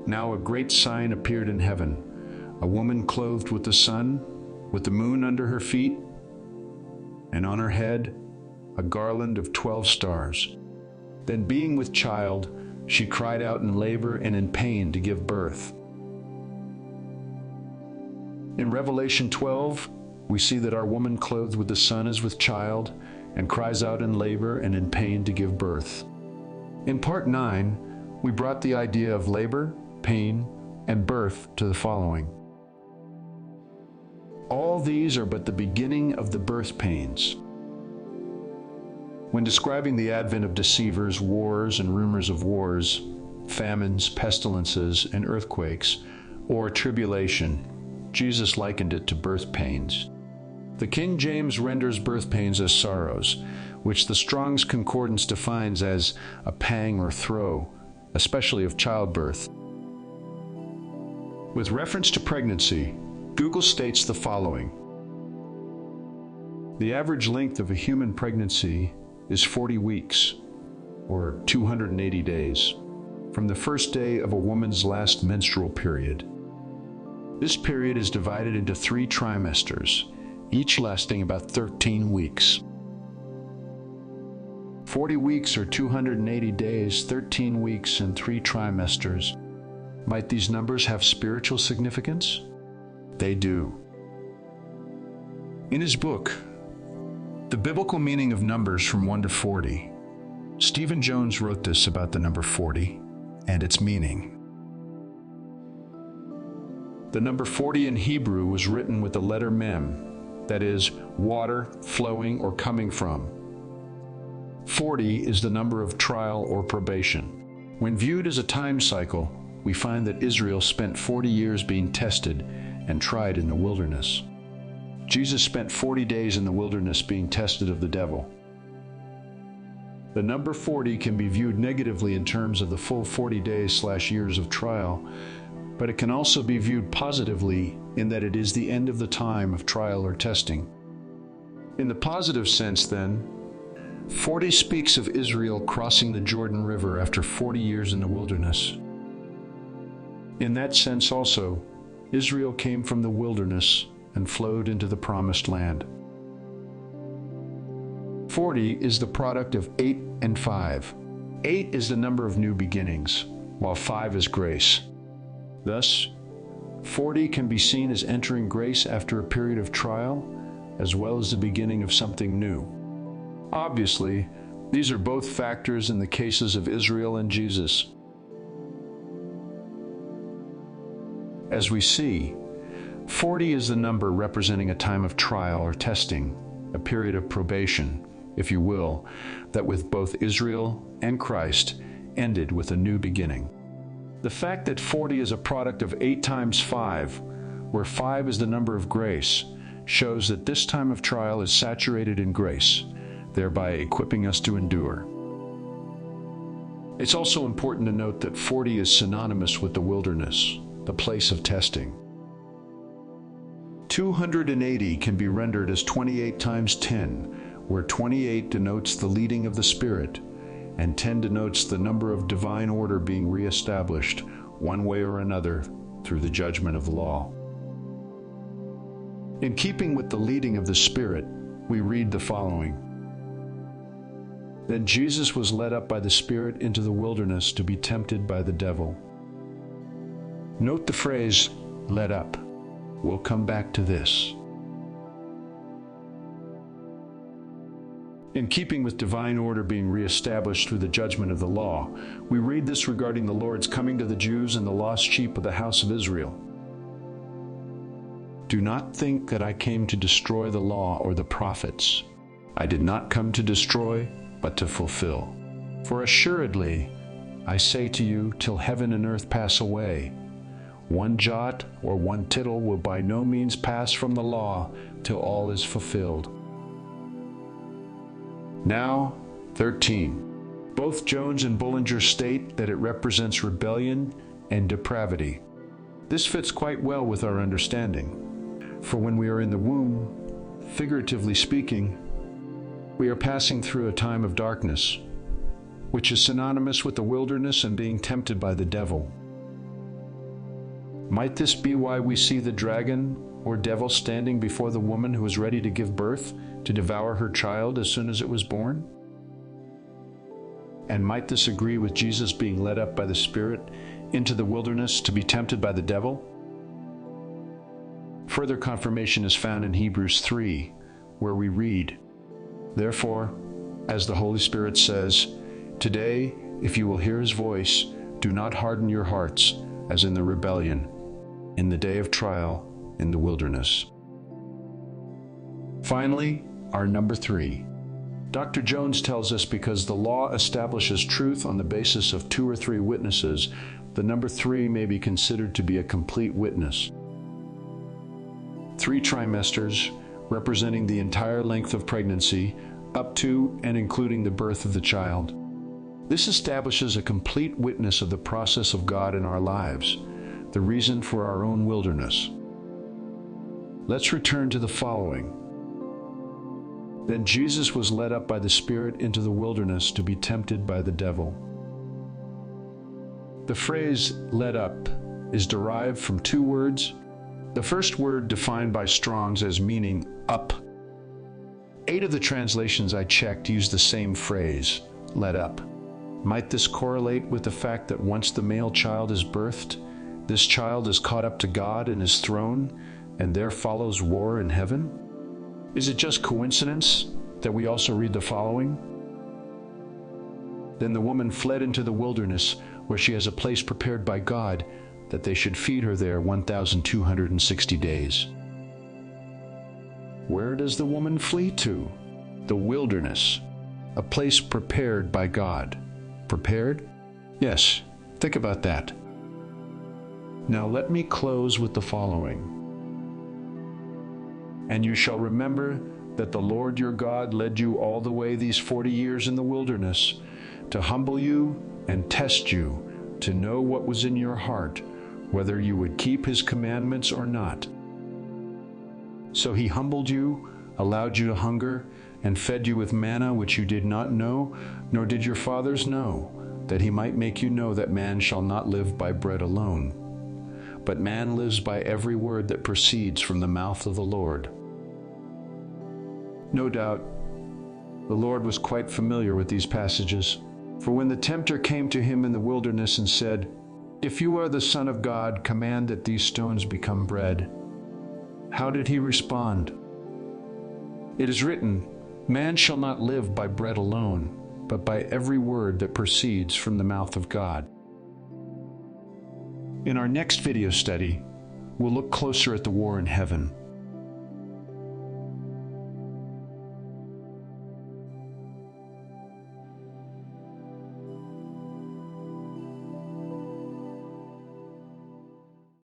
Now a great sign appeared in heaven, a woman clothed with the sun, with the moon under her feet, and on her head a garland of 12 stars. Then being with child, she cried out in labor and in pain to give birth. In Revelation 12, we see that our woman clothed with the sun is with child and cries out in labor and in pain to give birth. In part 9, we brought the idea of labor, pain, and birth to the following. All these are but the beginning of the birth pains. When describing the advent of deceivers, wars and rumors of wars, famines, pestilences, and earthquakes, or tribulation, Jesus likened it to birth pains. The King James renders birth pains as sorrows, which the Strong's Concordance defines as a pang or throe, especially of childbirth. With reference to pregnancy, Google states the following. The average length of a human pregnancy is 40 weeks, or 280 days, from the first day of a woman's last menstrual period. This period is divided into 3 trimesters, each lasting about 13 weeks. 40 weeks or 280 days, 13 weeks, and 3 trimesters. Might these numbers have spiritual significance? They do. In his book, The Biblical Meaning of Numbers from 1 to 40, Stephen Jones wrote this about the number 40 and its meaning. The number 40 in Hebrew was written with the letter Mem, that is, water flowing or coming from. 40 is the number of trial or probation. When viewed as a time cycle, we find that Israel spent 40 years being tested and tried in the wilderness. Jesus spent 40 days in the wilderness being tested of the devil. The number 40 can be viewed negatively in terms of the full 40 days/years of trial, but it can also be viewed positively in that it is the end of the time of trial or testing. In the positive sense, then, 40 speaks of Israel crossing the Jordan River after 40 years in the wilderness. In that sense also, Israel came from the wilderness and flowed into the promised land. 40 is the product of 8 and 5. 8 is the number of new beginnings, while 5 is grace. Thus, 40 can be seen as entering grace after a period of trial, as well as the beginning of something new. Obviously, these are both factors in the cases of Israel and Jesus. As we see, 40 is the number representing a time of trial or testing, a period of probation, if you will, that with both Israel and Christ ended with a new beginning. The fact that 40 is a product of 8 times 5, where 5 is the number of grace, shows that this time of trial is saturated in grace, thereby equipping us to endure. It's also important to note that 40 is synonymous with the wilderness, the place of testing. 280 can be rendered as 28 times 10, where 28 denotes the leading of the Spirit, and 10 denotes the number of divine order being reestablished, one way or another, through the judgment of the law. In keeping with the leading of the Spirit, we read the following. Then Jesus was led up by the Spirit into the wilderness to be tempted by the devil. Note the phrase, led up. We'll come back to this. In keeping with divine order being reestablished through the judgment of the law, we read this regarding the Lord's coming to the Jews and the lost sheep of the house of Israel. Do not think that I came to destroy the law or the prophets. I did not come to destroy, but to fulfill. For assuredly, I say to you, till heaven and earth pass away, one jot or one tittle will by no means pass from the law till all is fulfilled. Now, 13. Both Jones and Bullinger state that it represents rebellion and depravity. This fits quite well with our understanding. For when we are in the womb, figuratively speaking, we are passing through a time of darkness, which is synonymous with the wilderness and being tempted by the devil. Might this be why we see the dragon or devil standing before the woman who was ready to give birth to devour her child as soon as it was born? And might this agree with Jesus being led up by the Spirit into the wilderness to be tempted by the devil? Further confirmation is found in Hebrews 3, where we read, "Therefore, as the Holy Spirit says, today, if you will hear his voice, do not harden your hearts as in the rebellion, in the day of trial in the wilderness." Finally, our number 3. Dr. Jones tells us because the law establishes truth on the basis of 2 or 3 witnesses, the number 3 may be considered to be a complete witness. 3 trimesters, representing the entire length of pregnancy, up to and including the birth of the child. This establishes a complete witness of the process of God in our lives, the reason for our own wilderness. Let's return to the following. Then Jesus was led up by the Spirit into the wilderness to be tempted by the devil. The phrase "led up" is derived from 2 words. The first word defined by Strong's as meaning up. 8 of the translations I checked use the same phrase, "led up." Might this correlate with the fact that once the male child is birthed, this child is caught up to God in his throne, and there follows war in heaven? Is it just coincidence that we also read the following? Then the woman fled into the wilderness, where she has a place prepared by God, that they should feed her there 1,260 days. Where does the woman flee to? The wilderness, a place prepared by God. Prepared? Yes, think about that. Now let me close with the following. "And you shall remember that the Lord your God led you all the way these 40 years in the wilderness, to humble you and test you, to know what was in your heart, whether you would keep his commandments or not. So he humbled you, allowed you to hunger, and fed you with manna which you did not know, nor did your fathers know, that he might make you know that man shall not live by bread alone, but man lives by every word that proceeds from the mouth of the Lord." No doubt, the Lord was quite familiar with these passages, for when the tempter came to him in the wilderness and said, "If you are the Son of God, command that these stones become bread," how did he respond? It is written, "Man shall not live by bread alone, but by every word that proceeds from the mouth of God." In our next video study, we'll look closer at the war in heaven.